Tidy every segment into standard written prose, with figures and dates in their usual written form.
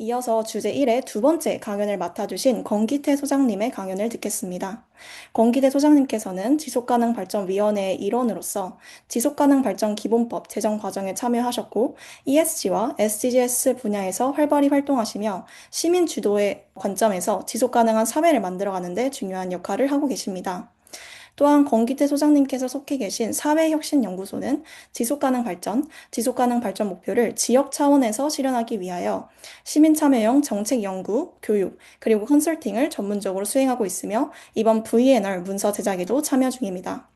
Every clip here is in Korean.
이어서 주제 1의 두 번째 강연을 맡아주신 권기태 소장님의 강연을 듣겠습니다. 권기태 소장님께서는 지속가능발전위원회의 일원으로서 지속가능발전기본법 제정 과정에 참여하셨고, ESG와 SDGs 분야에서 활발히 활동하시며 시민 주도의 관점에서 지속가능한 사회를 만들어가는 데 중요한 역할을 하고 계십니다. 또한 권기태 소장님께서 속해 계신 사회혁신연구소는 지속가능 발전 목표를 지역 차원에서 실현하기 위하여 시민 참여형 정책 연구, 교육, 그리고 컨설팅을 전문적으로 수행하고 있으며 이번 VNR 문서 제작에도 참여 중입니다.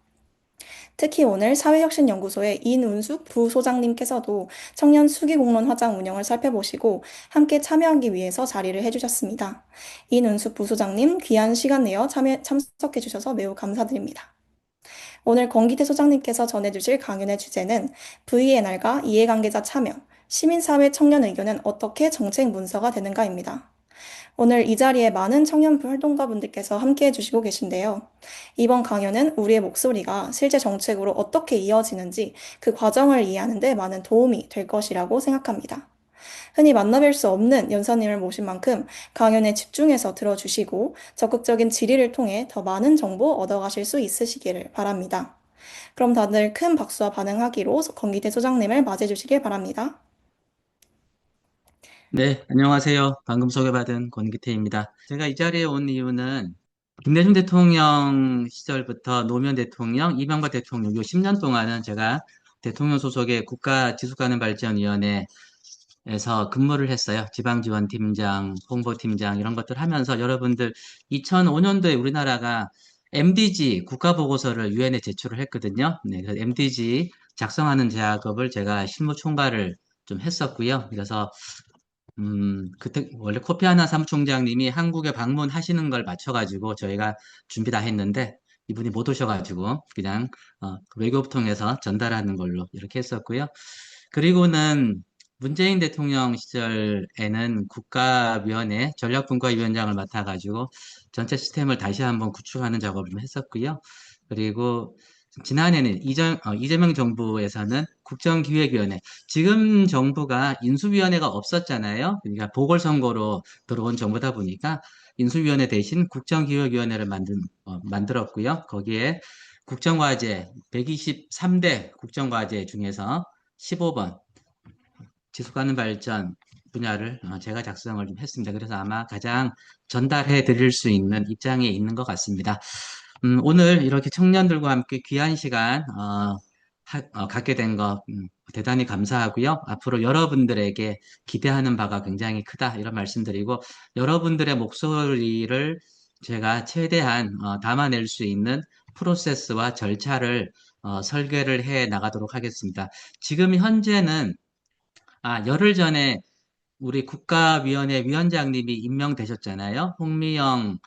특히 오늘 사회혁신연구소의 인운숙 부소장님께서도 청년 수기공론 화장 운영을 살펴보시고 함께 참여하기 위해서 자리를 해주셨습니다. 인운숙 부소장님 귀한 시간 내어 참석해주셔서 매우 감사드립니다. 오늘 권기태 소장님께서 전해주실 강연의 주제는 VNR과 이해관계자 참여, 시민사회 청년 의견은 어떻게 정책 문서가 되는가입니다. 오늘 이 자리에 많은 청년 활동가분들께서 함께 해주시고 계신데요. 이번 강연은 우리의 목소리가 실제 정책으로 어떻게 이어지는지 그 과정을 이해하는 데 많은 도움이 될 것이라고 생각합니다. 흔히 만나뵐 수 없는 연사님을 모신 만큼 강연에 집중해서 들어주시고 적극적인 질의를 통해 더 많은 정보 얻어가실 수 있으시기를 바랍니다. 그럼 다들 큰 박수와 반응하기로 권기태 소장님을 맞이해주시길 바랍니다. 네, 안녕하세요. 방금 소개받은 권기태입니다. 제가 이 자리에 온 이유는 김대중 대통령 시절부터 노무현 대통령, 이명박 대통령 요 10년 동안은 제가 대통령 소속의 국가지속가능발전위원회에서 근무를 했어요. 지방지원팀장, 홍보팀장 이런 것들 하면서 여러분들 2005년도에 우리나라가 MDG 국가보고서를 유엔에 제출을 했거든요. 네, 그래서 MDG 작성하는 작업을 제가 실무 총괄을 좀 했었고요. 그래서 그때 원래 코피 아난 사무총장님이 한국에 방문하시는 걸 맞춰가지고 저희가 준비 다 했는데 이분이 못 오셔가지고 그냥 그 외교부 통해서 전달하는 걸로 이렇게 했었고요. 그리고는 문재인 대통령 시절에는 국가위원회 전략분과위원장을 맡아가지고 전체 시스템을 다시 한번 구축하는 작업을 좀 했었고요. 그리고 지난해는 이재명 정부에서는 국정기획위원회, 지금 정부가 인수위원회가 없었잖아요. 그러니까 보궐선거로 들어온 정부다 보니까 인수위원회 대신 국정기획위원회를 만들었고요. 거기에 국정과제, 123대 국정과제 중에서 15번 지속가능 발전 분야를 제가 작성을 좀 했습니다. 그래서 아마 가장 전달해 드릴 수 있는 입장에 있는 것 같습니다. 오늘 이렇게 청년들과 함께 귀한 시간 갖게 된 거 대단히 감사하고요. 앞으로 여러분들에게 기대하는 바가 굉장히 크다 이런 말씀드리고 여러분들의 목소리를 제가 최대한 담아낼 수 있는 프로세스와 절차를 설계를 해 나가도록 하겠습니다. 지금 현재는 열흘 전에 우리 국가위원회 위원장님이 임명되셨잖아요. 홍미영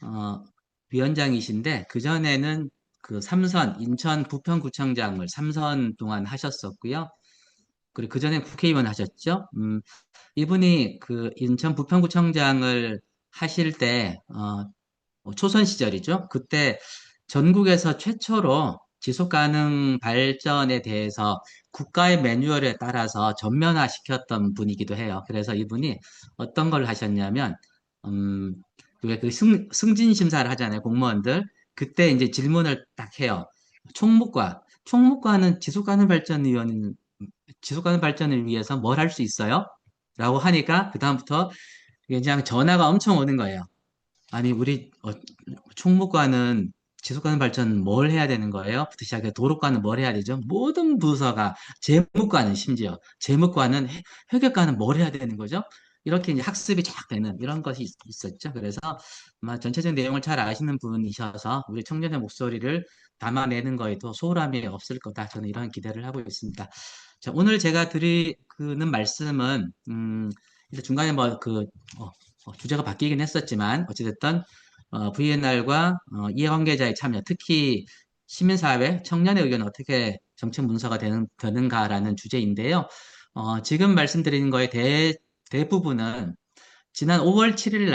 어, 위원장이신데 그전에는 그 삼선 인천 부평구청장을 3선 동안 하셨었고요. 그리고 그전에 국회의원 하셨죠. 이분이 그 인천 부평구청장을 하실 때 초선 시절이죠. 그때 전국에서 최초로 지속 가능 발전에 대해서 국가의 매뉴얼에 따라서 전면화시켰던 분이기도 해요. 그래서 이분이 어떤 걸 하셨냐면, 음, 왜그 승진 심사를 하잖아요, 공무원들. 그때 이제 질문을 딱 해요. 총무과는 지속 가능 발전을 위해서 뭘 할 수 있어요? 라고 하니까 그다음부터 그냥 전화가 엄청 오는 거예요. 아니, 우리 총무과는 지속가능 발전 뭘 해야 되는 거예요? 부터 시작해 도로과는 뭘 해야 되죠? 모든 부서가 재무과는 심지어 재무과는 회계과는 뭘 해야 되는 거죠? 이렇게 이제 학습이 쫙 되는 이런 것이 있었죠. 그래서 아마 전체적인 내용을 잘 아시는 분이셔서 우리 청년의 목소리를 담아내는 거에도 소홀함이 없을 거다. 저는 이런 기대를 하고 있습니다. 자, 오늘 제가 드리는 말씀은 일단 중간에 주제가 바뀌긴 했었지만 어찌됐든 VNR과 이해관계자의 참여, 특히 시민사회, 청년의 의견은 어떻게 정책 문서가 되는가라는 주제인데요. 지금 말씀드리는 거의 대부분은 지난 5월 7일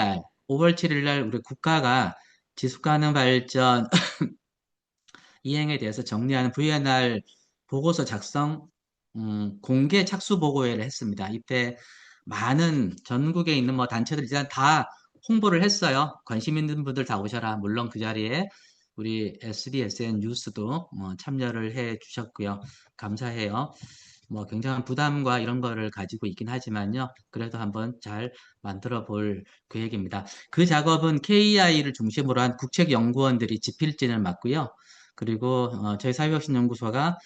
날 우리 국가가 지속가능 발전 이행에 대해서 정리하는 VNR 보고서 작성 공개 착수 보고회를 했습니다. 이때 많은 전국에 있는 뭐 단체들 일단 다 홍보를 했어요. 관심 있는 분들 다 오셔라. 물론 그 자리에 우리 SBSN 뉴스도 참여를 해 주셨고요. 감사해요. 뭐 굉장한 부담과 이런 거를 가지고 있긴 하지만요. 그래도 한번 잘 만들어 볼 계획입니다. 그 작업은 KEI를 중심으로 한 국책연구원들이 집필진을 맡고요. 그리고 저희 사회혁신연구소가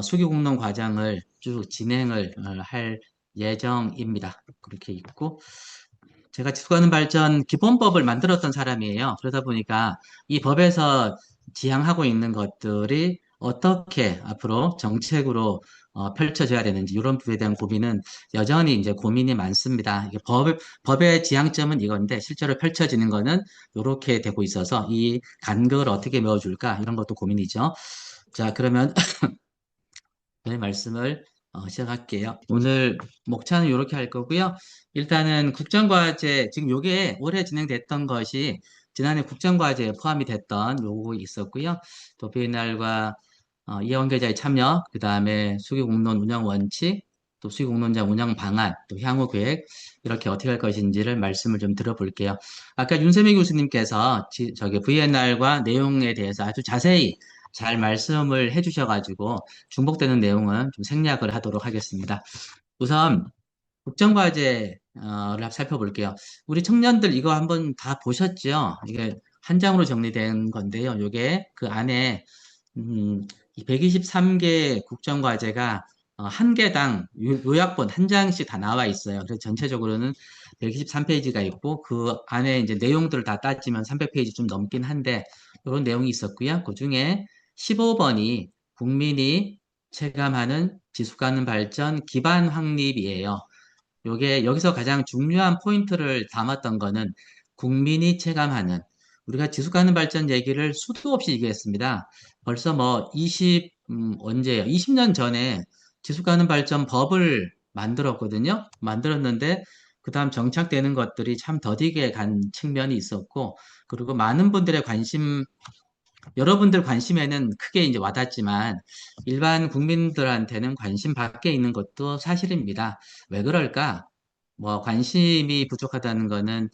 수기공론 과정을 쭉 진행을 할 예정입니다. 그렇게 있고 제가 지속가능 발전 기본법을 만들었던 사람이에요. 그러다 보니까 이 법에서 지향하고 있는 것들이 어떻게 앞으로 정책으로 펼쳐져야 되는지 이런 부분에 대한 고민은 여전히 이제 고민이 많습니다. 이게 법의 지향점은 이건데 실제로 펼쳐지는 거는 이렇게 되고 있어서 이 간극을 어떻게 메워줄까 이런 것도 고민이죠. 자, 그러면 저의 말씀을 시작할게요. 오늘 목차는 이렇게 할 거고요. 일단은 국정과제, 지금 요게 올해 진행됐던 것이 지난해 국정과제에 포함이 됐던 요거 있었고요. 또 비엔날과 이해관계자의 참여, 그 다음에 수기공론 운영 원칙, 또 수기공론장 운영 방안, 또 향후 계획, 이렇게 어떻게 할 것인지를 말씀을 좀 들어볼게요. 아까 윤세미 교수님께서 저기 VNR과 내용에 대해서 아주 자세히 잘 말씀을 해주셔가지고 중복되는 내용은 좀 생략을 하도록 하겠습니다. 우선 국정과제를 살펴볼게요. 우리 청년들 이거 한번 다 보셨죠? 이게 한 장으로 정리된 건데요. 이게 그 안에 이 123개 국정과제가 한 개당 요약본 한 장씩 다 나와 있어요. 그래서 전체적으로는 123페이지가 있고 그 안에 이제 내용들을 다 따지면 300페이지 좀 넘긴 한데 이런 내용이 있었고요. 그 중에 15번이 국민이 체감하는 지속가능 발전 기반 확립이에요. 요게 여기서 가장 중요한 포인트를 담았던 거는 국민이 체감하는 우리가 지속가능 발전 얘기를 수도 없이 얘기했습니다. 벌써 뭐 언제예요? 20년 전에 지속가능 발전 법을 만들었거든요. 만들었는데 그다음 정착되는 것들이 참 더디게 간 측면이 있었고 그리고 많은 분들의 여러분들 관심에는 크게 이제 와닿지만 일반 국민들한테는 관심 밖에 있는 것도 사실입니다. 왜 그럴까? 뭐 관심이 부족하다는 거는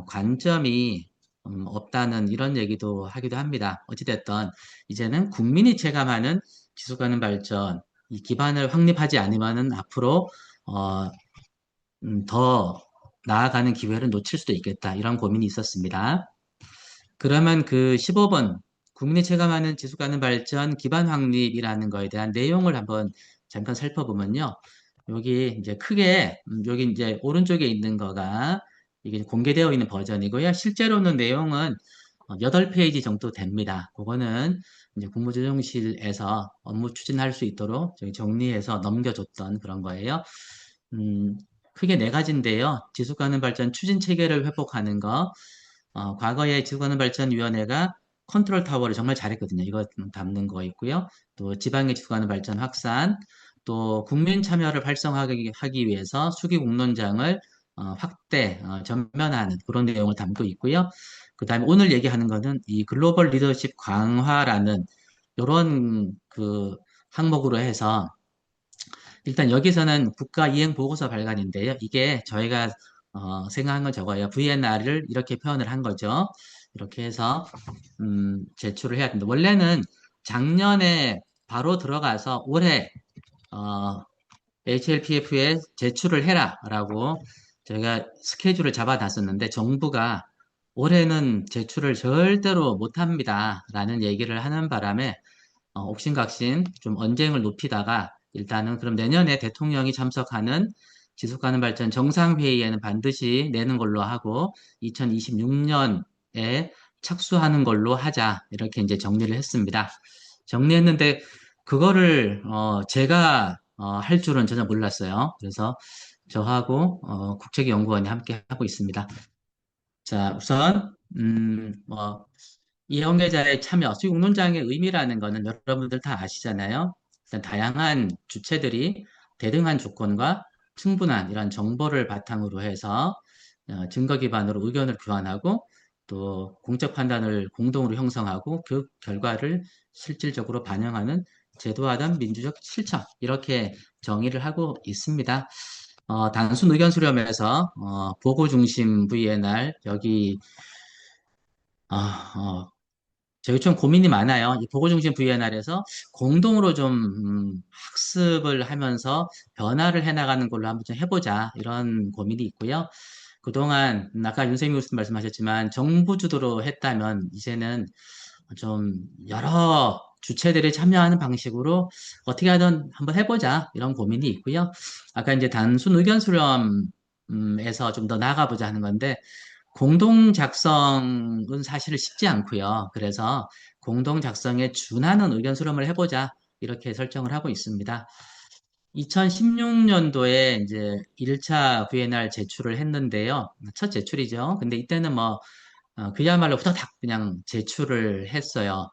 관점이 없다는 이런 얘기도 하기도 합니다. 어찌됐든 이제는 국민이 체감하는 지속가능 발전 이 기반을 확립하지 않으면은 앞으로 어, 더 나아가는 기회를 놓칠 수도 있겠다. 이런 고민이 있었습니다. 그러면 그 15번 국민이 체감하는 지속가능 발전 기반 확립이라는 거에 대한 내용을 한번 잠깐 살펴보면요. 여기 이제 크게 여기 이제 오른쪽에 있는 거가 이게 공개되어 있는 버전이고요. 실제로는 내용은 8페이지 정도 됩니다. 그거는 이제 국무조정실에서 업무 추진할 수 있도록 저희 정리해서 넘겨줬던 그런 거예요. 음, 크게 네 가지인데요. 지속가능 발전 추진 체계를 회복하는 거, 과거에 지구가능발전위원회가 컨트롤 타워를 정말 잘했거든요. 이거 담는 거 있고요. 또 지방의 지구가능 발전 확산, 또 국민 참여를 활성화하기 위해서 수기 공론장을 확대, 전면화하는 그런 내용을 담고 있고요. 그 다음에 오늘 얘기하는 거는 이 글로벌 리더십 강화라는 이런 그 항목으로 해서 일단 여기서는 국가 이행 보고서 발간인데요. 이게 저희가 생각한 건 저거예요. VNR을 이렇게 표현을 한 거죠. 이렇게 해서 제출을 해야 된다. 원래는 작년에 바로 들어가서 올해 HLPF에 제출을 해라라고 저희가 스케줄을 잡아놨었는데 정부가 올해는 제출을 절대로 못합니다라는 얘기를 하는 바람에 옥신각신 좀 언쟁을 높이다가 일단은 그럼 내년에 대통령이 참석하는 지속가능 발전 정상회의에는 반드시 내는 걸로 하고 2026년에 착수하는 걸로 하자 이렇게 이제 정리를 했습니다. 정리했는데 그거를 제가 할 줄은 전혀 몰랐어요. 그래서 저하고 국책연구원이 함께 하고 있습니다. 자, 우선 뭐 이용계자의 참여, 수익운동장의 의미라는 거는 여러분들 다 아시잖아요. 일단 다양한 주체들이 대등한 조건과 충분한 이런 정보를 바탕으로 해서 증거 기반으로 의견을 교환하고 또 공적 판단을 공동으로 형성하고 그 결과를 실질적으로 반영하는 제도화된 민주적 실천 이렇게 정의를 하고 있습니다. 단순 의견 수렴에서 보고 중심 VNR 여기 어, 어, 저희 좀 고민이 많아요. 이 보고 중심 VNR에서 공동으로 좀 학습을 하면서 변화를 해나가는 걸로 한번 좀 해보자 이런 고민이 있고요. 그동안 아까 윤세미 교수님 말씀하셨지만 정부 주도로 했다면 이제는 좀 여러 주체들이 참여하는 방식으로 어떻게 하든 한번 해보자 이런 고민이 있고요. 아까 이제 단순 의견 수렴에서 좀 더 나아가보자 하는 건데 공동 작성은 사실 쉽지 않고요. 그래서 공동 작성에 준하는 의견 수렴을 해보자 이렇게 설정을 하고 있습니다. 2016년도에 이제 1차 VNR 제출을 했는데요. 첫 제출이죠. 근데 이때는 뭐 그야말로 후다닥 그냥 제출을 했어요.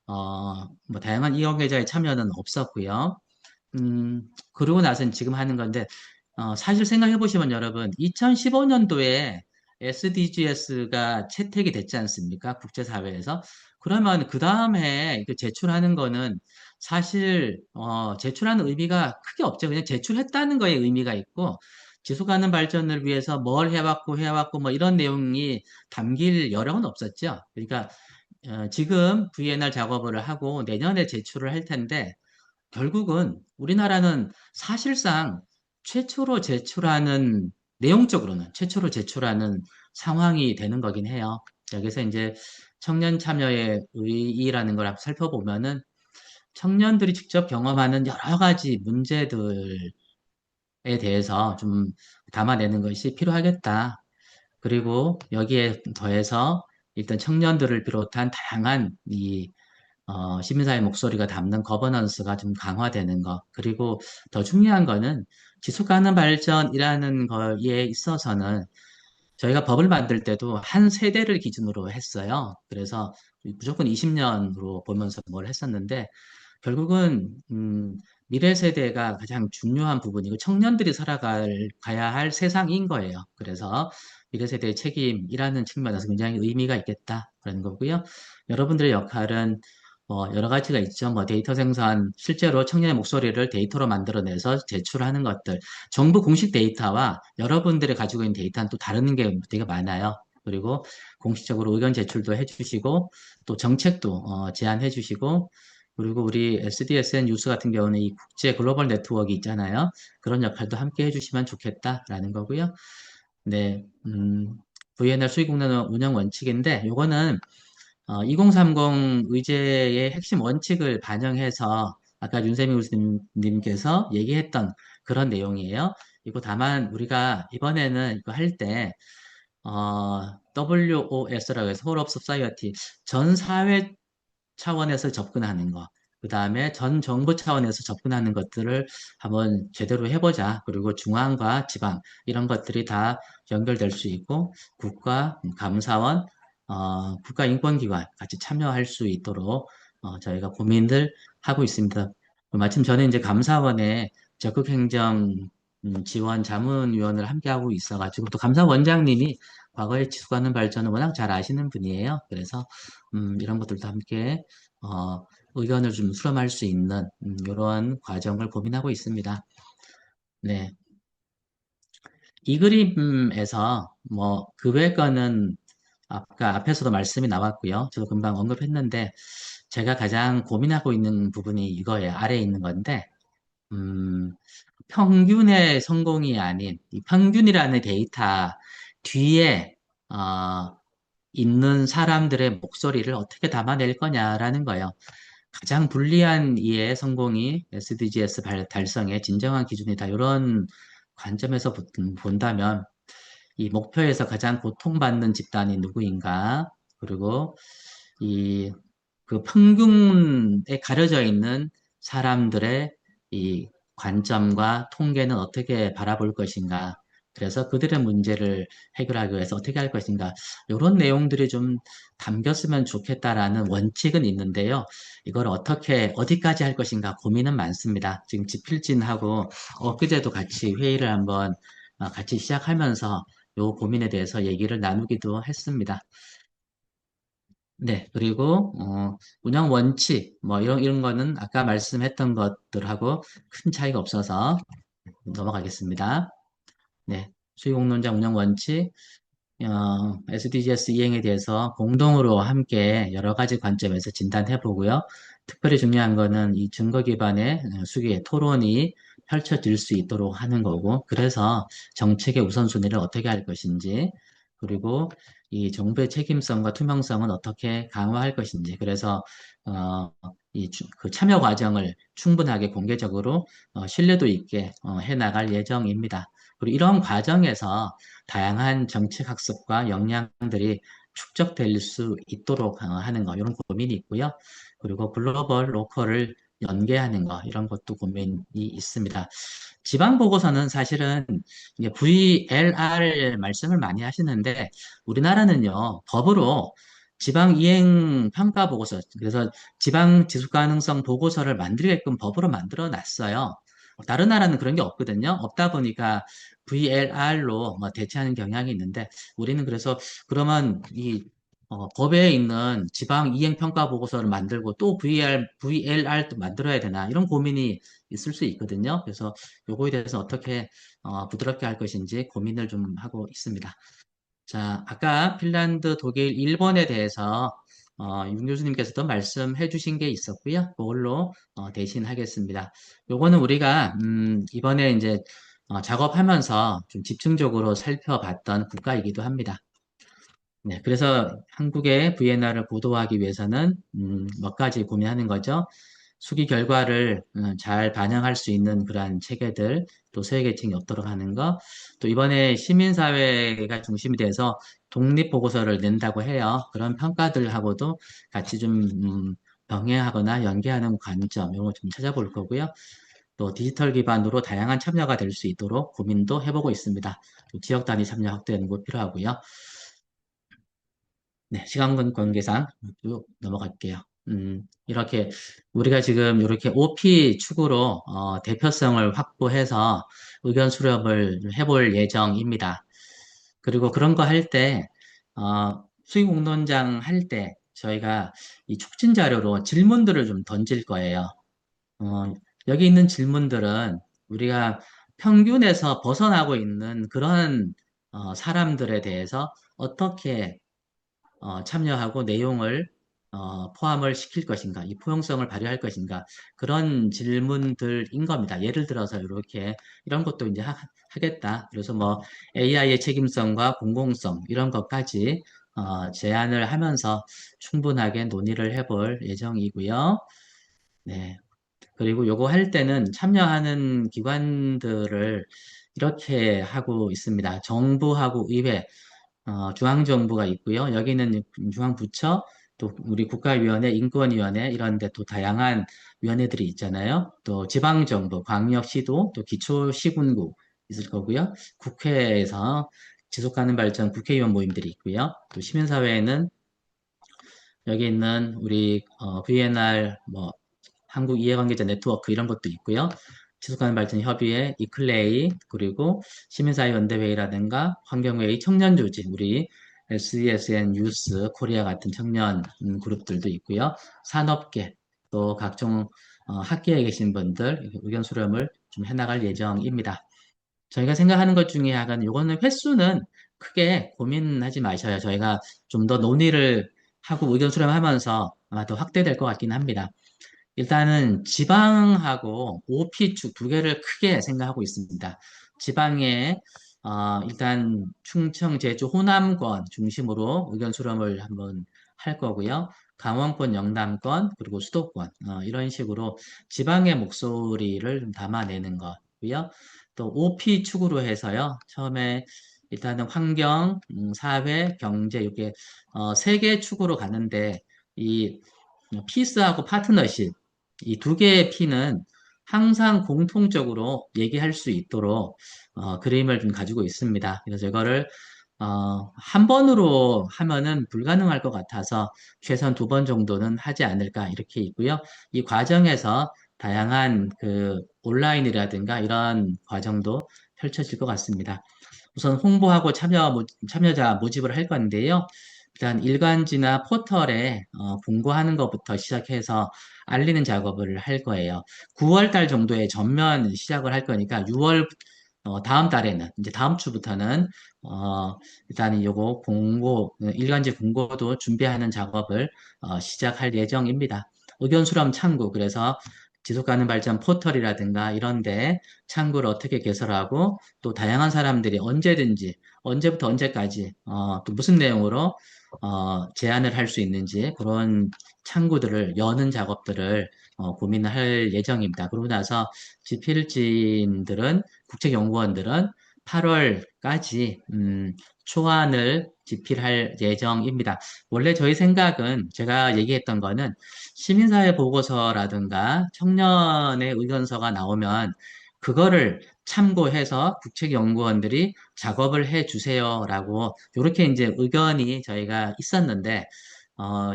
뭐 다양한 이용계좌의 참여는 없었고요. 그러고 나서는 지금 하는 건데, 사실 생각해 보시면 여러분, 2015년도에 SDGs가 채택이 됐지 않습니까? 국제사회에서. 그러면 그 다음에 제출하는 거는 사실, 제출하는 의미가 크게 없죠. 그냥 제출했다는 거에 의미가 있고, 지속가능 발전을 위해서 뭘 해왔고, 뭐 이런 내용이 담길 여력은 없었죠. 그러니까, 지금 VNR 작업을 하고 내년에 제출을 할 텐데, 결국은 우리나라는 사실상 최초로 제출하는, 내용적으로는 최초로 제출하는 상황이 되는 거긴 해요. 여기서 이제 청년 참여의 의의라는 걸 한번 살펴보면은 청년들이 직접 경험하는 여러 가지 문제들에 대해서 좀 담아내는 것이 필요하겠다. 그리고 여기에 더해서 일단 청년들을 비롯한 다양한 시민사회 목소리가 담는 거버넌스가 좀 강화되는 것. 그리고 더 중요한 거는 지속가능 발전이라는 거에 있어서는 저희가 법을 만들 때도 한 세대를 기준으로 했어요. 그래서 무조건 20년으로 보면서 뭘 했었는데 결국은 미래 세대가 가장 중요한 부분이고 청년들이 가야 할 세상인 거예요. 그래서 미래 세대의 책임이라는 측면에서 굉장히 의미가 있겠다 그런 거고요. 여러분들의 역할은 뭐 여러 가지가 있죠. 뭐 데이터 생산, 실제로 청년의 목소리를 데이터로 만들어내서 제출하는 것들, 정부 공식 데이터와 여러분들이 가지고 있는 데이터는 또 다른 게 되게 많아요. 그리고 공식적으로 의견 제출도 해주시고 또 정책도 제안해 주시고 그리고 우리 SDSN 뉴스 같은 경우는 이 국제 글로벌 네트워크 있잖아요. 그런 역할도 함께 해주시면 좋겠다라는 거고요. 네, VNR 수익공론 운영 원칙인데, 요거는 2030 의제의 핵심 원칙을 반영해서 아까 윤세미 교수님께서 얘기했던 그런 내용이에요. 이거 다만 우리가 이번에는 이거 할 때, WOS라고 해서 Whole of Society, 전 사회 차원에서 접근하는 거, 그 다음에 전 정부 차원에서 접근하는 것들을 한번 제대로 해보자. 그리고 중앙과 지방, 이런 것들이 다 연결될 수 있고, 국가, 감사원, 국가인권기관 같이 참여할 수 있도록 저희가 고민을 하고 있습니다. 마침 저는 이제 감사원에 적극행정 지원 자문위원을 함께하고 있어가지고, 또 감사원장님이 과거에 지속가능 발전을 워낙 잘 아시는 분이에요. 그래서 이런 것들도 함께 의견을 좀 수렴할 수 있는 이런 과정을 고민하고 있습니다. 네. 이 그림에서 뭐 그 외 거는 아까 앞에서도 말씀이 나왔고요. 저도 금방 언급했는데 제가 가장 고민하고 있는 부분이 이거예요. 아래에 있는 건데 음, 평균의 성공이 아닌 이 평균이라는 데이터 뒤에 있는 사람들의 목소리를 어떻게 담아낼 거냐라는 거예요. 가장 불리한 이의 성공이 SDGs 달성의 진정한 기준이다. 이런 관점에서 본다면 이 목표에서 가장 고통받는 집단이 누구인가? 그리고 이 그 평균에 가려져 있는 사람들의 이 관점과 통계는 어떻게 바라볼 것인가? 그래서 그들의 문제를 해결하기 위해서 어떻게 할 것인가? 이런 내용들이 좀 담겼으면 좋겠다라는 원칙은 있는데요. 이걸 어떻게, 어디까지 할 것인가 고민은 많습니다. 지금 지필진하고 엊그제도 같이 회의를 한번 같이 시작하면서 요 고민에 대해서 얘기를 나누기도 했습니다. 네, 그리고 운영 원칙 뭐 이런 거는 아까 말씀했던 것들하고 큰 차이가 없어서 넘어가겠습니다. 네, 수익공론장 운영 원칙, SDGs 이행에 대해서 공동으로 함께 여러 가지 관점에서 진단해 보고요. 특별히 중요한 거는 이 증거 기반의 수기 토론이 펼쳐질 수 있도록 하는 거고, 그래서 정책의 우선순위를 어떻게 할 것인지, 그리고 이 정부의 책임성과 투명성은 어떻게 강화할 것인지, 그래서 그 참여 과정을 충분하게 공개적으로 신뢰도 있게 해나갈 예정입니다. 그리고 이런 과정에서 다양한 정책 학습과 역량들이 축적될 수 있도록 하는 거, 이런 고민이 있고요. 그리고 글로벌, 로컬을 연계하는 거, 이런 것도 고민이 있습니다. 지방 보고서는 사실은 이제 VLR 말씀을 많이 하시는데, 우리나라는요, 법으로 지방 이행 평가 보고서, 그래서 지방 지속 가능성 보고서를 만들게끔 법으로 만들어 놨어요. 다른 나라는 그런 게 없거든요. 없다 보니까 VLR로 뭐 대체하는 경향이 있는데, 우리는 그래서 그러면 이 법에 있는 지방 이행 평가 보고서를 만들고 또 VLR도 만들어야 되나 이런 고민이 있을 수 있거든요. 그래서 요거에 대해서 어떻게 부드럽게 할 것인지 고민을 좀 하고 있습니다. 자, 아까 핀란드, 독일, 일본에 대해서 윤 교수님께서도 말씀해 주신 게 있었고요. 그걸로 대신 하겠습니다. 요거는 우리가 이번에 이제 작업하면서 좀 집중적으로 살펴봤던 국가이기도 합니다. 네, 그래서 한국의 VNR을 보도하기 위해서는 몇 가지 고민하는 거죠. 수기 결과를 잘 반영할 수 있는 그러한 체계들, 또 소외계층이 없도록 하는 거, 또 이번에 시민사회가 중심이 돼서 독립보고서를 낸다고 해요. 그런 평가들하고도 같이 좀 병행하거나 연계하는 관점, 이런 거 좀 찾아볼 거고요. 또 디지털 기반으로 다양한 참여가 될 수 있도록 고민도 해보고 있습니다. 또 지역 단위 참여 확대하는 거 필요하고요. 네, 시간 관계상 쭉 넘어갈게요. 이렇게 우리가 지금 이렇게 OP 축으로 대표성을 확보해서 의견 수렴을 해볼 예정입니다. 그리고 그런 거 할 때, 수익공론장 할 때 저희가 이 촉진 자료로 질문들을 좀 던질 거예요. 어, 여기 있는 질문들은 우리가 평균에서 벗어나고 있는 그런 사람들에 대해서 어떻게 참여하고 내용을 포함을 시킬 것인가, 이 포용성을 발휘할 것인가, 그런 질문들인 겁니다. 예를 들어서 이렇게 이런 것도 이제 하겠다. 그래서 뭐 AI의 책임성과 공공성 이런 것까지 제안을 하면서 충분하게 논의를 해볼 예정이고요. 네. 그리고 요거 할 때는 참여하는 기관들을 이렇게 하고 있습니다. 정부하고 의회, 중앙정부가 있고요. 여기는 중앙부처, 또 우리 국가위원회, 인권위원회 이런 데 또 다양한 위원회들이 있잖아요. 또 지방정부, 광역시도, 또 기초시군구 있을 거고요. 국회에서 지속가능 발전 국회의원 모임들이 있고요. 또 시민사회에는 여기 있는 우리 VNR 뭐 한국 이해관계자 네트워크 이런 것도 있고요. 지속가능 발전 협의회, 이클레이, 그리고 시민사회연대회의라든가 환경회의, 청년조직, 우리 SESN 유스 코리아 같은 청년 그룹들도 있고요. 산업계, 또 각종 학계에 계신 분들 의견 수렴을 좀 해나갈 예정입니다. 저희가 생각하는 것 중에 약간 요거는 횟수는 크게 고민하지 마셔요. 저희가 좀 더 논의를 하고 의견 수렴하면서 아마 더 확대될 것 같긴 합니다. 일단은 지방하고 OP축 두 개를 크게 생각하고 있습니다. 지방에 일단 충청, 제주, 호남권 중심으로 의견 수렴을 한번 할 거고요. 강원권, 영남권, 그리고 수도권 이런 식으로 지방의 목소리를 좀 담아내는 거고요. 또 OP축으로 해서요. 처음에 일단은 환경, 사회, 경제 이렇게 세 개 축으로 가는데 이 피스하고 파트너십 이 두 개의 P는 항상 공통적으로 얘기할 수 있도록 그림을 좀 가지고 있습니다. 그래서 이거를 한 번으로 하면은 불가능할 것 같아서 최소한 두 번 정도는 하지 않을까 이렇게 있고요. 이 과정에서 다양한 그 온라인이라든가 이런 과정도 펼쳐질 것 같습니다. 우선 홍보하고 참여자 모집을 할 건데요. 일단 일간지나 포털에 공고하는 것부터 시작해서 알리는 작업을 할 거예요. 9월 달 정도에 전면 시작을 할 거니까 6월 다음 달에는, 이제 다음 주부터는, 일단 요거 일간지 공고도 준비하는 작업을 시작할 예정입니다. 의견 수렴 창구, 그래서 지속 가능 발전 포털이라든가 이런데 창구를 어떻게 개설하고 또 다양한 사람들이 언제든지, 언제부터 언제까지, 또 무슨 내용으로 제안을 할 수 있는지 그런 창구들을 여는 작업들을 고민을 할 예정입니다. 그러고 나서 지필진들은 국책연구원들은 8월까지 초안을 집필할 예정입니다. 원래 저희 생각은 제가 얘기했던 거는 시민사회 보고서라든가 청년의 의견서가 나오면 그거를 참고해서 국책연구원들이 작업을 해 주세요라고 이렇게 이제 의견이 저희가 있었는데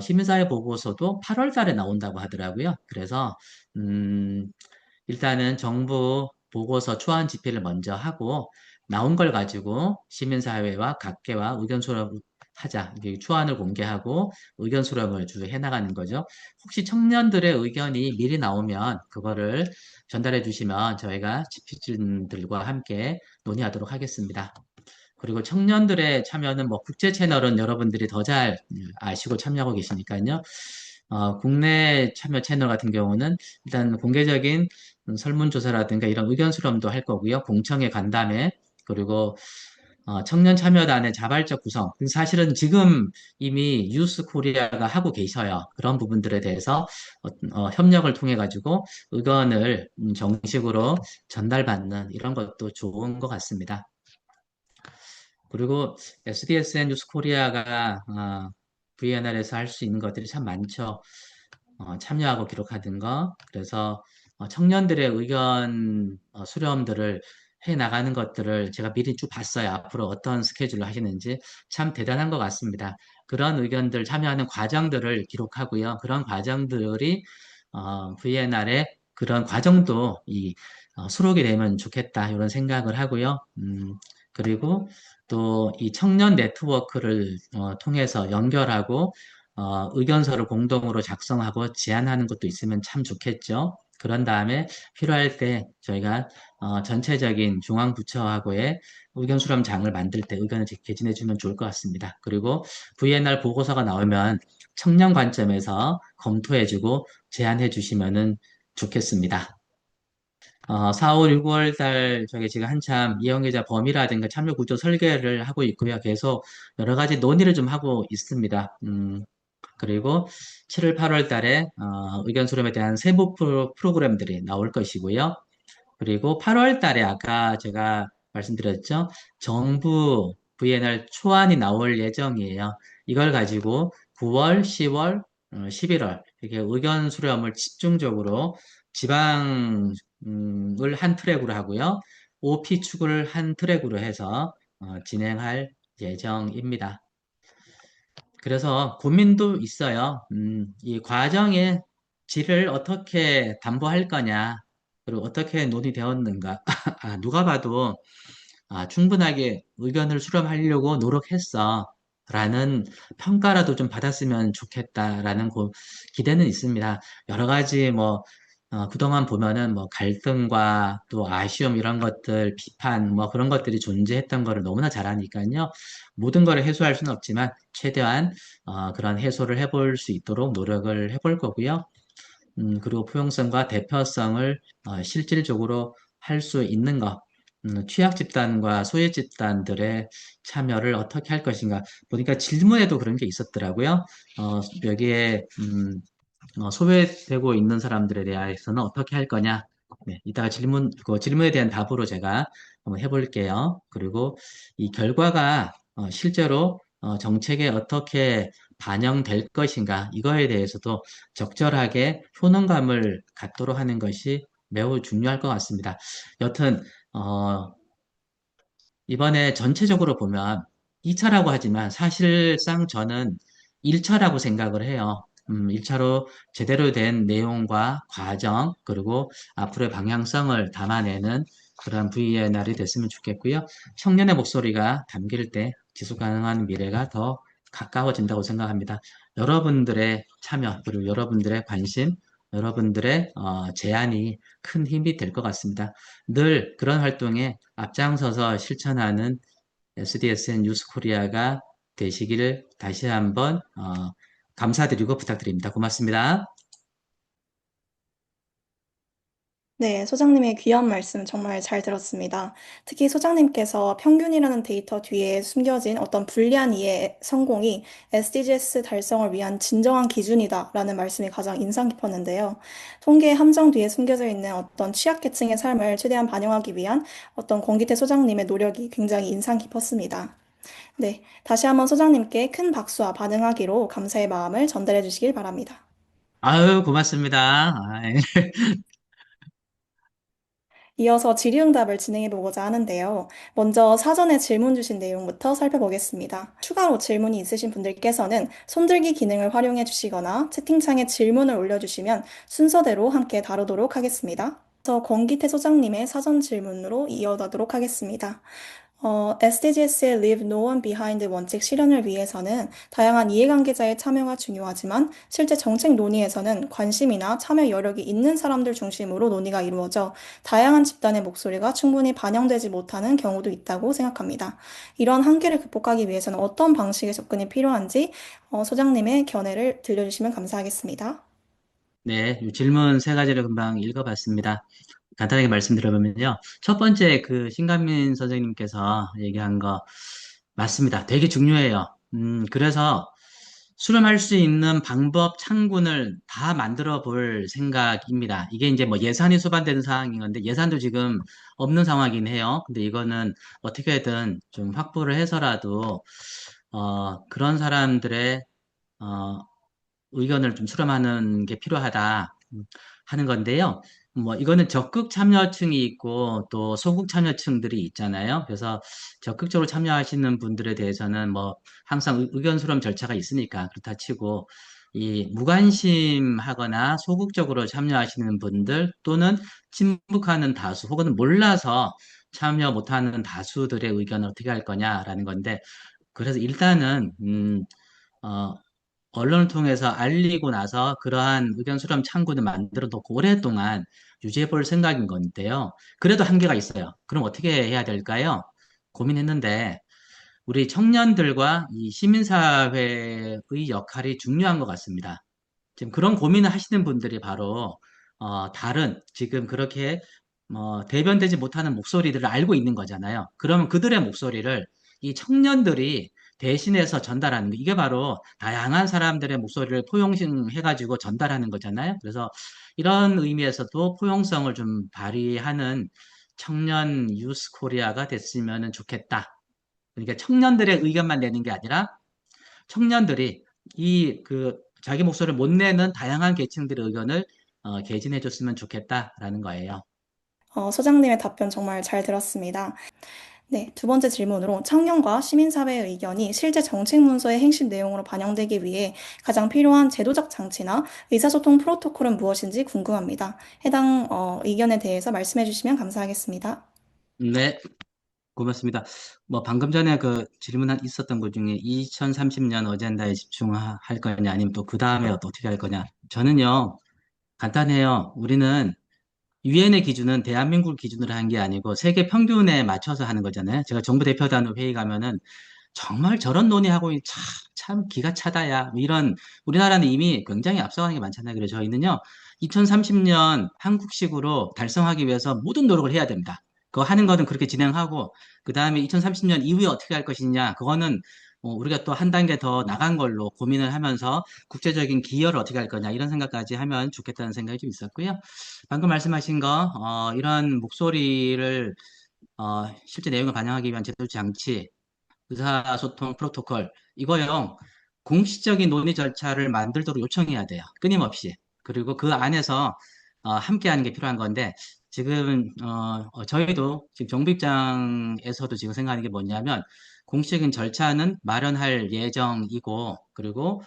시민사회 보고서도 8월 달에 나온다고 하더라고요. 그래서 음, 일단은 정부 보고서 초안 집필을 먼저 하고 나온 걸 가지고 시민사회와 각계와 의견 수렴을 하자. 이게 초안을 공개하고 의견 수렴을 주 해나가는 거죠. 혹시 청년들의 의견이 미리 나오면 그거를 전달해 주시면 저희가 집필진들과 함께 논의하도록 하겠습니다. 그리고 청년들의 참여는 뭐 국제 채널은 여러분들이 더 잘 아시고 참여하고 계시니까요. 국내 참여 채널 같은 경우는 일단 공개적인 설문조사라든가 이런 의견 수렴도 할 거고요. 공청회 간담회, 그리고 청년 참여단의 자발적 구성. 사실은 지금 이미 유스 코리아가 하고 계셔요. 그런 부분들에 대해서 협력을 통해 가지고 의견을 정식으로 전달받는 이런 것도 좋은 것 같습니다. 그리고 SDSN 뉴스 코리아가 VNR에서 할 수 있는 것들이 참 많죠. 참여하고 기록하는 거. 그래서 청년들의 의견 수렴들을 해 나가는 것들을 제가 미리 쭉 봤어요. 앞으로 어떤 스케줄을 하시는지 참 대단한 것 같습니다. 그런 의견들 참여하는 과정들을 기록하고요. 그런 과정들이 VNR의 그런 과정도 수록이 되면 좋겠다 이런 생각을 하고요. 그리고 또 이 청년 네트워크를 통해서 연결하고 의견서를 공동으로 작성하고 제안하는 것도 있으면 참 좋겠죠. 그런 다음에 필요할 때 저희가 전체적인 중앙부처하고의 의견 수렴장을 만들 때 의견을 개진해 주면 좋을 것 같습니다. 그리고 VNR 보고서가 나오면 청년 관점에서 검토해 주고 제안해 주시면은 좋겠습니다. 4월, 6월 달 저기 지금 한참 이용계좌 범위라든가 참여 구조 설계를 하고 있고요. 계속 여러 가지 논의를 좀 하고 있습니다. 그리고 7월, 8월 달에 의견 수렴에 대한 세부 프로그램들이 나올 것이고요. 그리고 8월 달에 아까 제가 말씀드렸죠. 정부 VNR 초안이 나올 예정이에요. 이걸 가지고 9월, 10월, 11월 이렇게 의견 수렴을 집중적으로 지방을 한 트랙으로 하고요. OP 축을 한 트랙으로 해서 진행할 예정입니다. 그래서 고민도 있어요. 이 과정의 질을 어떻게 담보할 거냐, 그리고 어떻게 논의되었는가. 누가 봐도 충분하게 의견을 수렴하려고 노력했어. 라는 평가라도 좀 받았으면 좋겠다라는 기대는 있습니다. 여러 가지 뭐, 그동안 보면은 뭐 갈등과 또 아쉬움 이런 것들, 비판 뭐 그런 것들이 존재했던 거를 너무나 잘 아니까요. 모든 거를 해소할 수는 없지만 최대한 그런 해소를 해볼 수 있도록 노력을 해볼 거고요. 그리고 포용성과 대표성을 실질적으로 할 수 있는 것, 취약 집단과 소외 집단들의 참여를 어떻게 할 것인가. 보니까 질문에도 그런 게 있었더라고요. 여기에 소외되고 있는 사람들에 대해서는 어떻게 할 거냐. 네, 이따가 그 질문에 대한 답으로 제가 한번 해볼게요. 그리고 이 결과가 실제로 정책에 어떻게 반영될 것인가, 이거에 대해서도 적절하게 효능감을 갖도록 하는 것이 매우 중요할 것 같습니다. 여튼, 이번에 전체적으로 보면 2차라고 하지만 사실상 저는 1차라고 생각을 해요. 1차로 제대로 된 내용과 과정, 그리고 앞으로의 방향성을 담아내는 그런 VNR이 됐으면 좋겠고요. 청년의 목소리가 담길 때 지속 가능한 미래가 더 가까워진다고 생각합니다. 여러분들의 참여, 그리고 여러분들의 관심, 여러분들의 제안이 큰 힘이 될 것 같습니다. 늘 그런 활동에 앞장서서 실천하는 SDSN 뉴스 코리아가 되시기를 다시 한번 감사드리고 부탁드립니다. 고맙습니다. 네, 소장님의 귀한 말씀 정말 잘 들었습니다. 특히 소장님께서 평균이라는 데이터 뒤에 숨겨진 어떤 불리한 이해의 성공이 SDGs 달성을 위한 진정한 기준이다라는 말씀이 가장 인상 깊었는데요. 통계의 함정 뒤에 숨겨져 있는 어떤 취약계층의 삶을 최대한 반영하기 위한 어떤 권기태 소장님의 노력이 굉장히 인상 깊었습니다. 네, 다시 한번 소장님께 큰 박수와 반응하기로 감사의 마음을 전달해 주시길 바랍니다. 아유, 고맙습니다. 이어서 질의응답을 진행해 보고자 하는데요. 먼저 사전에 질문 주신 내용부터 살펴보겠습니다. 추가로 질문이 있으신 분들께서는 손들기 기능을 활용해 주시거나 채팅창에 질문을 올려주시면 순서대로 함께 다루도록 하겠습니다. 그래서 권기태 소장님의 사전 질문으로 이어가도록 하겠습니다. SDGs의 Leave No One Behind 원칙 실현을 위해서는 다양한 이해관계자의 참여가 중요하지만 실제 정책 논의에서는 관심이나 참여 여력이 있는 사람들 중심으로 논의가 이루어져 다양한 집단의 목소리가 충분히 반영되지 못하는 경우도 있다고 생각합니다. 이런 한계를 극복하기 위해서는 어떤 방식의 접근이 필요한지 소장님의 견해를 들려주시면 감사하겠습니다. 네, 이 질문 세 가지를 금방 읽어봤습니다. 간단하게 말씀드려보면요. 첫 번째, 그 신강민 선생님께서 얘기한 거 맞습니다. 되게 중요해요. 그래서 수렴할 수 있는 방법 창군을 다 만들어 볼 생각입니다. 이게 이제 뭐 예산이 수반되는 상황인 건데 예산도 지금 없는 상황이긴 해요. 근데 이거는 어떻게든 좀 확보를 해서라도 그런 사람들의 어, 의견을 좀 수렴하는 게 필요하다 하는 건데요. 뭐 이거는 적극 참여층이 있고 또 소극 참여층들이 있잖아요. 그래서 적극적으로 참여하시는 분들에 대해서는 뭐 항상 의견 수렴 절차가 있으니까 그렇다 치고 이 무관심하거나 소극적으로 참여하시는 분들 또는 침묵하는 다수 혹은 몰라서 참여 못하는 다수들의 의견을 어떻게 할 거냐라는 건데 그래서 일단은 어, 언론을 통해서 알리고 나서 그러한 의견 수렴 창구를 만들어 놓고 오랫동안 유지해 볼 생각인 건데요. 그래도 한계가 있어요. 그럼 어떻게 해야 될까요? 고민했는데 우리 청년들과 이 시민사회의 역할이 중요한 것 같습니다. 지금 그런 고민을 하시는 분들이 바로 다른 지금 그렇게 대변되지 못하는 목소리들을 알고 있는 거잖아요. 그러면 그들의 목소리를 이 청년들이 대신해서 전달하는 거 이게 바로 다양한 사람들의 목소리를 포용해가지고 전달하는 거잖아요. 그래서 이런 의미에서도 포용성을 좀 발휘하는 청년 유스 코리아가 됐으면 좋겠다. 그러니까 청년들의 의견만 내는 게 아니라 청년들이 자기 목소리를 못 내는 다양한 계층들의 의견을 개진해 줬으면 좋겠다라는 거예요. 소장님의 답변 정말 잘 들었습니다. 네, 두 번째 질문으로 청년과 시민사회의 의견이 실제 정책 문서의 핵심 내용으로 반영되기 위해 가장 필요한 제도적 장치나 의사소통 프로토콜은 무엇인지 궁금합니다. 해당 의견에 대해서 말씀해 주시면 감사하겠습니다. 네, 고맙습니다. 뭐 방금 전에 그 질문 있었던 것 중에 2030년 어젠다에 집중할 거냐 아니면 또 그 다음에 어떻게 할 거냐. 저는요, 간단해요. 우리는 유엔의 기준은 대한민국 기준으로 한 게 아니고 세계 평균에 맞춰서 하는 거잖아요. 제가 정부 대표단 회의 가면은 정말 저런 논의하고 참 기가 차다야. 뭐 이런 우리나라는 이미 굉장히 앞서가는 게 많잖아요. 그래서 저희는요 2030년 한국식으로 달성하기 위해서 모든 노력을 해야 됩니다. 그거 하는 거는 그렇게 진행하고 그 다음에 2030년 이후에 어떻게 할 것이냐 그거는 우리가 또 한 단계 더 나간 걸로 고민을 하면서 국제적인 기여를 어떻게 할 거냐 이런 생각까지 하면 좋겠다는 생각이 좀 있었고요. 방금 말씀하신 거 이런 목소리를 실제 내용을 반영하기 위한 제도 장치 의사소통 프로토콜 이거요 공식적인 논의 절차를 만들도록 요청해야 돼요 끊임없이 그리고 그 안에서 함께 하는 게 필요한 건데 지금 저희도 지금 정부 입장에서도 지금 생각하는 게 뭐냐면 공식적인 절차는 마련할 예정이고 그리고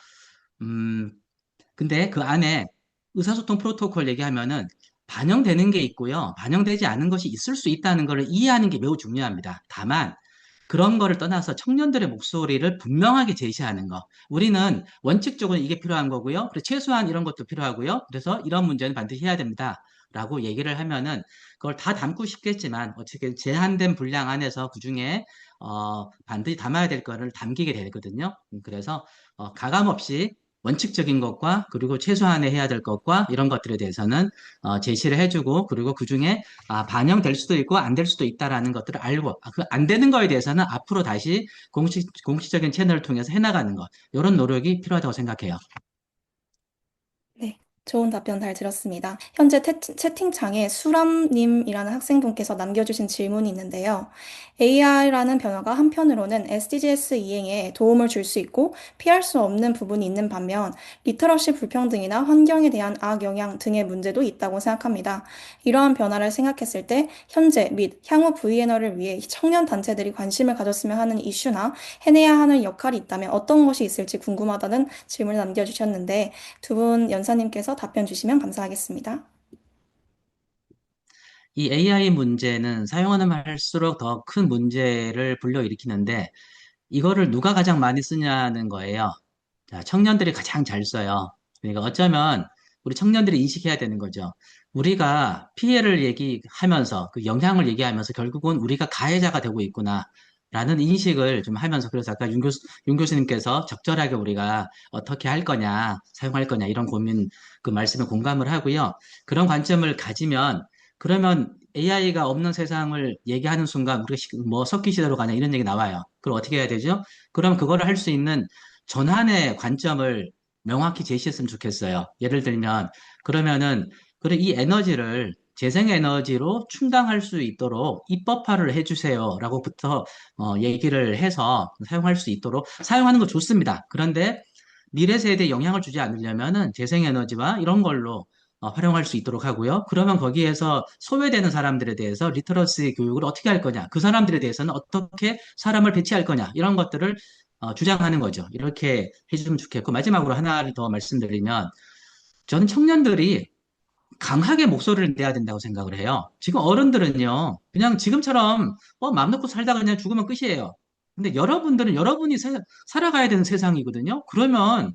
음 근데 그 안에 의사소통 프로토콜 얘기하면은 반영되는 게 있고요 반영되지 않은 것이 있을 수 있다는 것을 이해하는 게 매우 중요합니다. 다만 그런 거를 떠나서 청년들의 목소리를 분명하게 제시하는 거. 우리는 원칙적으로 이게 필요한 거고요. 그리고 최소한 이런 것도 필요하고요. 그래서 이런 문제는 반드시 해야 됩니다. 라고 얘기를 하면은 그걸 다 담고 싶겠지만 어떻게 제한된 분량 안에서 그중에 반드시 담아야 될 거를 담기게 되거든요. 그래서 가감 없이 원칙적인 것과 그리고 최소한의 해야 될 것과 이런 것들에 대해서는 제시를 해주고 그리고 그중에 반영될 수도 있고 안 될 수도 있다라는 것들을 알고 그 안 되는 거에 대해서는 앞으로 다시 공식적인 채널을 통해서 해나가는 것 이런 노력이 필요하다고 생각해요. 네, 좋은 답변 잘 들었습니다. 현재 채팅창에 수람님이라는 학생분께서 남겨주신 질문이 있는데요. AI라는 변화가 한편으로는 SDGs 이행에 도움을 줄 수 있고 피할 수 없는 부분이 있는 반면 리터러시 불평등이나 환경에 대한 악영향 등의 문제도 있다고 생각합니다. 이러한 변화를 생각했을 때 현재 및 향후 VN어를 위해 청년 단체들이 관심을 가졌으면 하는 이슈나 해내야 하는 역할이 있다면 어떤 것이 있을지 궁금하다는 질문을 남겨주셨는데 두 분 연사님께서 답변 주시면 감사하겠습니다. 이 AI 문제는 사용하면 할수록 더 큰 문제를 불러일으키는데 이거를 누가 가장 많이 쓰냐는 거예요. 자, 청년들이 가장 잘 써요. 그러니까 어쩌면 우리 청년들이 인식해야 되는 거죠. 우리가 피해를 얘기하면서 그 영향을 얘기하면서 결국은 우리가 가해자가 되고 있구나. 라는 인식을 좀 하면서 그래서 아까 윤 교수님께서 적절하게 우리가 어떻게 할 거냐, 사용할 거냐 이런 고민 그 말씀에 공감을 하고요. 그런 관점을 가지면 그러면 AI가 없는 세상을 얘기하는 순간 우리가 뭐 석기 시대로 가냐 이런 얘기 나와요. 그럼 어떻게 해야 되죠? 그럼 그거를 할 수 있는 전환의 관점을 명확히 제시했으면 좋겠어요. 예를 들면, 그러면은, 그래, 이 에너지를 재생에너지로 충당할 수 있도록 입법화를 해주세요. 라고부터 얘기를 해서 사용할 수 있도록 사용하는 거 좋습니다. 그런데 미래 세대에 영향을 주지 않으려면은 재생에너지와 이런 걸로 활용할 수 있도록 하고요. 그러면 거기에서 소외되는 사람들에 대해서 리터러시 교육을 어떻게 할 거냐, 그 사람들에 대해서는 어떻게 사람을 배치할 거냐, 이런 것들을 주장하는 거죠. 이렇게 해주면 좋겠고, 마지막으로 하나를 더 말씀드리면, 저는 청년들이 강하게 목소리를 내야 된다고 생각을 해요. 지금 어른들은요, 그냥 지금처럼, 마음 놓고 살다가 그냥 죽으면 끝이에요. 근데 여러분들은 여러분이 살아가야 되는 세상이거든요. 그러면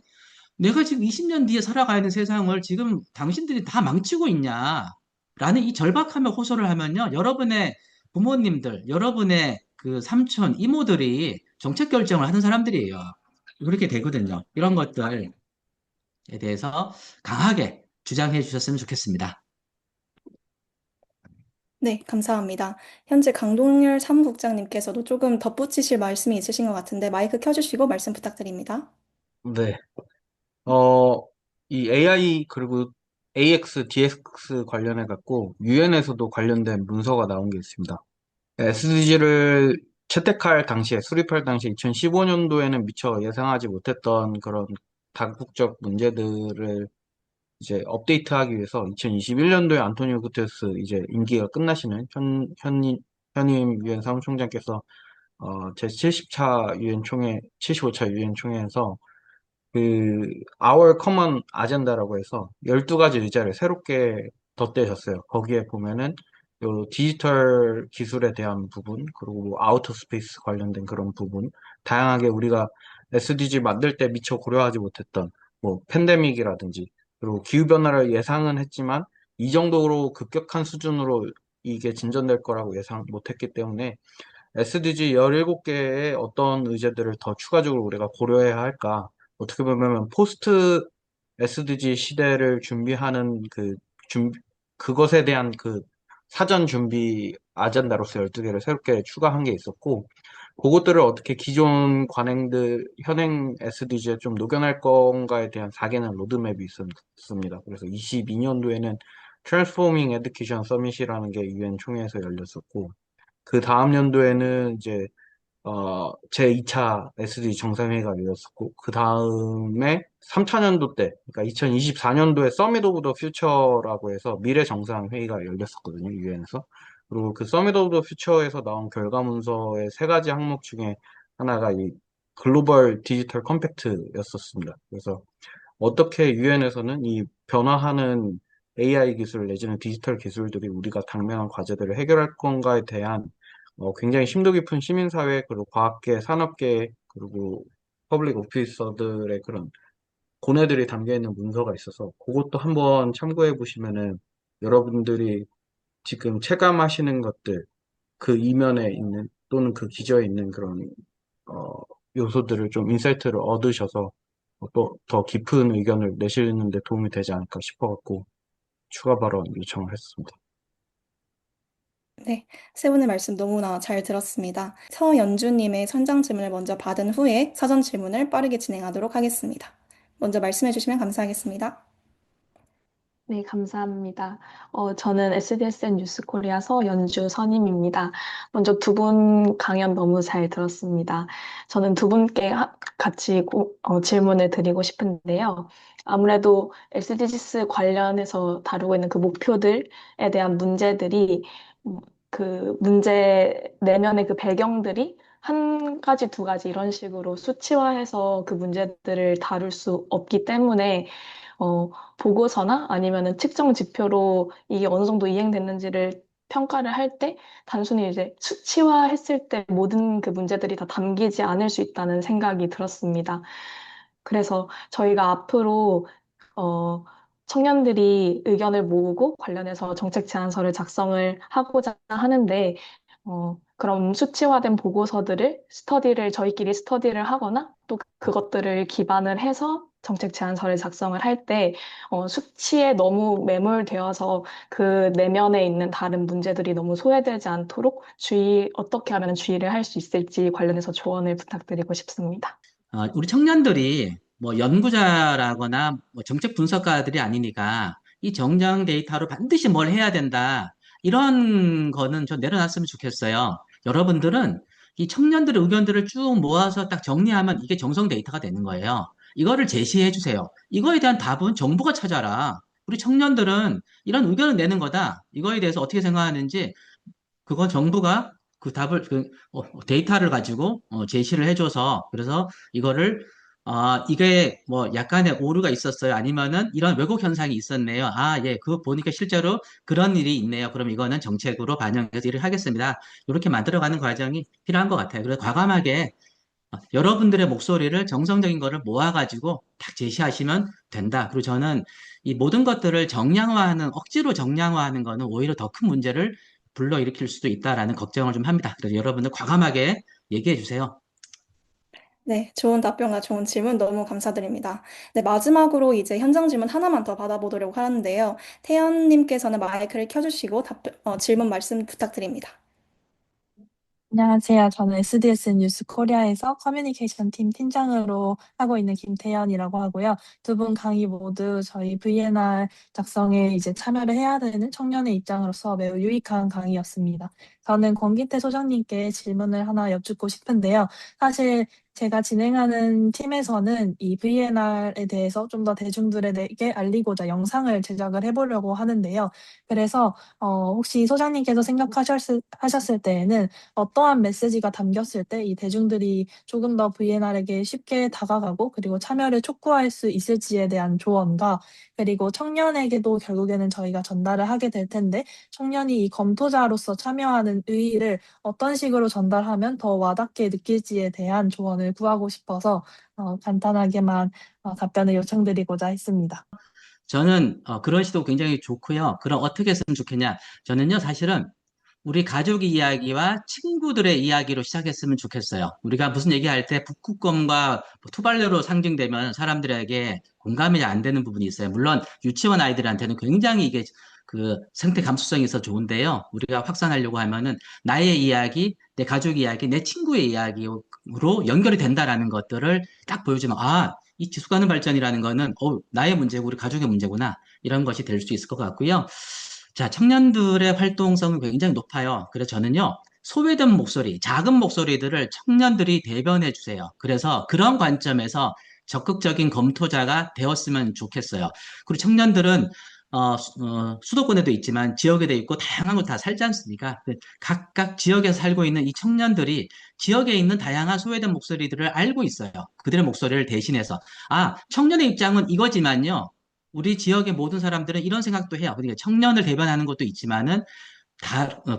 내가 지금 20년 뒤에 살아가야 되는 세상을 지금 당신들이 다 망치고 있냐? 라는 이 절박함에 호소를 하면요. 여러분의 부모님들, 여러분의 그 삼촌, 이모들이 정책 결정을 하는 사람들이에요. 그렇게 되거든요. 이런 것들에 대해서 강하게 주장해 주셨으면 좋겠습니다. 네, 감사합니다. 현재 강동열 사무국장님께서도 조금 덧붙이실 말씀이 있으신 것 같은데 마이크 켜주시고 말씀 부탁드립니다. 네. 어, 이 AI 그리고 AX, DX 관련해 갖고 유엔에서도 관련된 문서가 나온 게 있습니다. SDG를 채택할 당시에, 수립할 당시에 2015년도에는 미처 예상하지 못했던 그런 다국적 문제들을 이제 업데이트하기 위해서 2021년도에 안토니오 구테스 이제 임기가 끝나시는 현임 유엔 사무총장께서 제70차 유엔 총회, 75차 유엔 총회에서 그 Our Common Agenda라고 해서 12가지 의제를 새롭게 덧대셨어요. 거기에 보면은 요 디지털 기술에 대한 부분, 그리고 뭐 아우터 스페이스 관련된 그런 부분, 다양하게 우리가 SDG 만들 때 미처 고려하지 못했던 뭐 팬데믹이라든지, 그리고 기후변화를 예상은 했지만 이 정도로 급격한 수준으로 이게 진전될 거라고 예상 못했기 때문에 SDG 17개의 어떤 의제들을 더 추가적으로 우리가 고려해야 할까? 어떻게 보면 포스트 SDG 시대를 준비하는 그것에 대한 그 사전 준비 아젠다로서 12개를 새롭게 추가한 게 있었고, 그것들을 어떻게 기존 현행 SDG에 좀 녹여낼 건가에 대한 4개는 로드맵이 있었습니다. 그래서 22년도에는 Transforming Education Summit이라는 게 유엔 총회에서 열렸었고, 그 다음 연도에는 이제 제2차 SD 정상회의가 열렸었고, 그 다음에 3차 년도 때, 그러니까 2024년도에 서밋 오브 더 퓨처라고 해서 미래 정상회의가 열렸었거든요, 유엔에서. 그리고 그 서밋 오브 더 퓨처에서 나온 결과 문서의 세 가지 항목 중에 하나가 이 글로벌 디지털 컴팩트였었습니다. 그래서 어떻게 유엔에서는 이 변화하는 AI 기술 내지는 디지털 기술들이 우리가 당면한 과제들을 해결할 건가에 대한 굉장히 심도 깊은 시민사회, 그리고 과학계, 산업계, 그리고 퍼블릭 오피서들의 그런 고뇌들이 담겨 있는 문서가 있어서 그것도 한번 참고해 보시면은 여러분들이 지금 체감하시는 것들, 그 이면에 있는 또는 그 기저에 있는 그런 어, 요소들을 좀 인사이트를 얻으셔서 또 더 깊은 의견을 내시는 데 도움이 되지 않을까 싶어갖고 추가 발언 요청을 했습니다. 네, 세 분의 말씀 너무나 잘 들었습니다. 서연주님의 선장 질문을 먼저 받은 후에 사전 질문을 빠르게 진행하도록 하겠습니다. 먼저 말씀해 주시면 감사하겠습니다. 네, 감사합니다. 저는 SDSN 뉴스코리아 서연주 선임입니다. 먼저 두 분 강연 너무 잘 들었습니다. 저는 두 분께 같이 질문을 드리고 싶은데요. 아무래도 SDGs 관련해서 다루고 있는 그 목표들에 대한 문제들이 그 문제 내면의 그 배경들이 한 가지, 두 가지 이런 식으로 수치화해서 그 문제들을 다룰 수 없기 때문에 보고서나 아니면은 측정 지표로 이게 어느 정도 이행됐는지를 평가를 할 때 단순히 이제 수치화했을 때 모든 그 문제들이 다 담기지 않을 수 있다는 생각이 들었습니다. 그래서 저희가 앞으로 어, 청년들이 의견을 모으고 관련해서 정책 제안서를 작성을 하고자 하는데 그런 수치화된 보고서들을 저희끼리 스터디를 하거나 또 그것들을 기반을 해서 정책 제안서를 작성을 할 때 수치에 너무 매몰되어서 그 내면에 있는 다른 문제들이 너무 소외되지 않도록 어떻게 하면 주의를 할 수 있을지 관련해서 조언을 부탁드리고 싶습니다. 우리 청년들이 뭐 연구자라거나 뭐 정책 분석가들이 아니니까 이 정량 데이터로 반드시 뭘 해야 된다. 이런 거는 좀 내려놨으면 좋겠어요. 여러분들은 이 청년들의 의견들을 쭉 모아서 딱 정리하면 이게 정성 데이터가 되는 거예요. 이거를 제시해 주세요. 이거에 대한 답은 정부가 찾아라. 우리 청년들은 이런 의견을 내는 거다. 이거에 대해서 어떻게 생각하는지 그거 정부가 그 답을 데이터를 가지고 제시를 해줘서 그래서 이거를 이게 뭐 약간의 오류가 있었어요. 아니면은 이런 왜곡 현상이 있었네요. 아, 예, 그거 보니까 실제로 그런 일이 있네요. 그럼 이거는 정책으로 반영해서 일을 하겠습니다. 이렇게 만들어가는 과정이 필요한 것 같아요. 그래서 과감하게 여러분들의 목소리를 정성적인 거를 모아가지고 딱 제시하시면 된다. 그리고 저는 이 모든 것들을 억지로 정량화하는 거는 오히려 더 큰 문제를 불러일으킬 수도 있다라는 걱정을 좀 합니다. 그래서 여러분들 과감하게 얘기해 주세요. 네, 좋은 답변과 좋은 질문 너무 감사드립니다. 네, 마지막으로 이제 현장 질문 하나만 더 받아보도록 하는데요. 태연님께서는 마이크를 켜주시고 질문 말씀 부탁드립니다. 안녕하세요. 저는 SDS 뉴스 코리아에서 커뮤니케이션 팀 팀장으로 하고 있는 김태연이라고 하고요. 두 분 강의 모두 저희 VNR 작성에 이제 참여를 해야 되는 청년의 입장으로서 매우 유익한 강의였습니다. 저는 권기태 소장님께 질문을 하나 여쭙고 싶은데요. 사실 제가 진행하는 팀에서는 이 VNR에 대해서 좀 더 대중들에게 알리고자 영상을 제작을 해보려고 하는데요. 그래서 혹시 소장님께서 하셨을 때에는 어떠한 메시지가 담겼을 때 이 대중들이 조금 더 VNR에게 쉽게 다가가고 그리고 참여를 촉구할 수 있을지에 대한 조언과 그리고 청년에게도 결국에는 저희가 전달을 하게 될 텐데 청년이 이 검토자로서 참여하는 의의를 어떤 식으로 전달하면 더 와닿게 느낄지에 대한 조언을 구하고 싶어서 간단하게만 답변을 요청드리고자 했습니다. 저는 그런 시도 굉장히 좋고요. 그럼 어떻게 했으면 좋겠냐? 저는요, 사실은 우리 가족 이야기와 친구들의 이야기로 시작했으면 좋겠어요. 우리가 무슨 얘기할 때 북극곰과 투발루로 상징되면 사람들에게 공감이 안 되는 부분이 있어요. 물론 유치원 아이들한테는 굉장히 이게 그 생태 감수성이 있어 좋은데요. 우리가 확산하려고 하면은 나의 이야기, 내 가족 이야기, 내 친구의 이야기로 연결이 된다라는 것들을 딱 보여주면 이 지속가능 발전이라는 거는 나의 문제고 우리 가족의 문제구나. 이런 것이 될 수 있을 것 같고요. 자, 청년들의 활동성은 굉장히 높아요. 그래서 저는요, 소외된 목소리, 작은 목소리들을 청년들이 대변해 주세요. 그래서 그런 관점에서 적극적인 검토자가 되었으면 좋겠어요. 그리고 청년들은 수도권에도 있지만 지역에도 있고 다양한 곳 다 살지 않습니까? 각각 지역에서 살고 있는 이 청년들이 지역에 있는 다양한 소외된 목소리들을 알고 있어요. 그들의 목소리를 대신해서 청년의 입장은 이거지만요. 우리 지역의 모든 사람들은 이런 생각도 해요. 그러니까 청년을 대변하는 것도 있지만은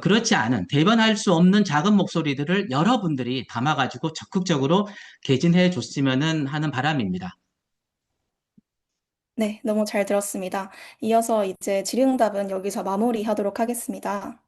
그렇지 않은, 대변할 수 없는 작은 목소리들을 여러분들이 담아가지고 적극적으로 개진해 줬으면 하는 바람입니다. 네, 너무 잘 들었습니다. 이어서 이제 질의응답은 여기서 마무리하도록 하겠습니다.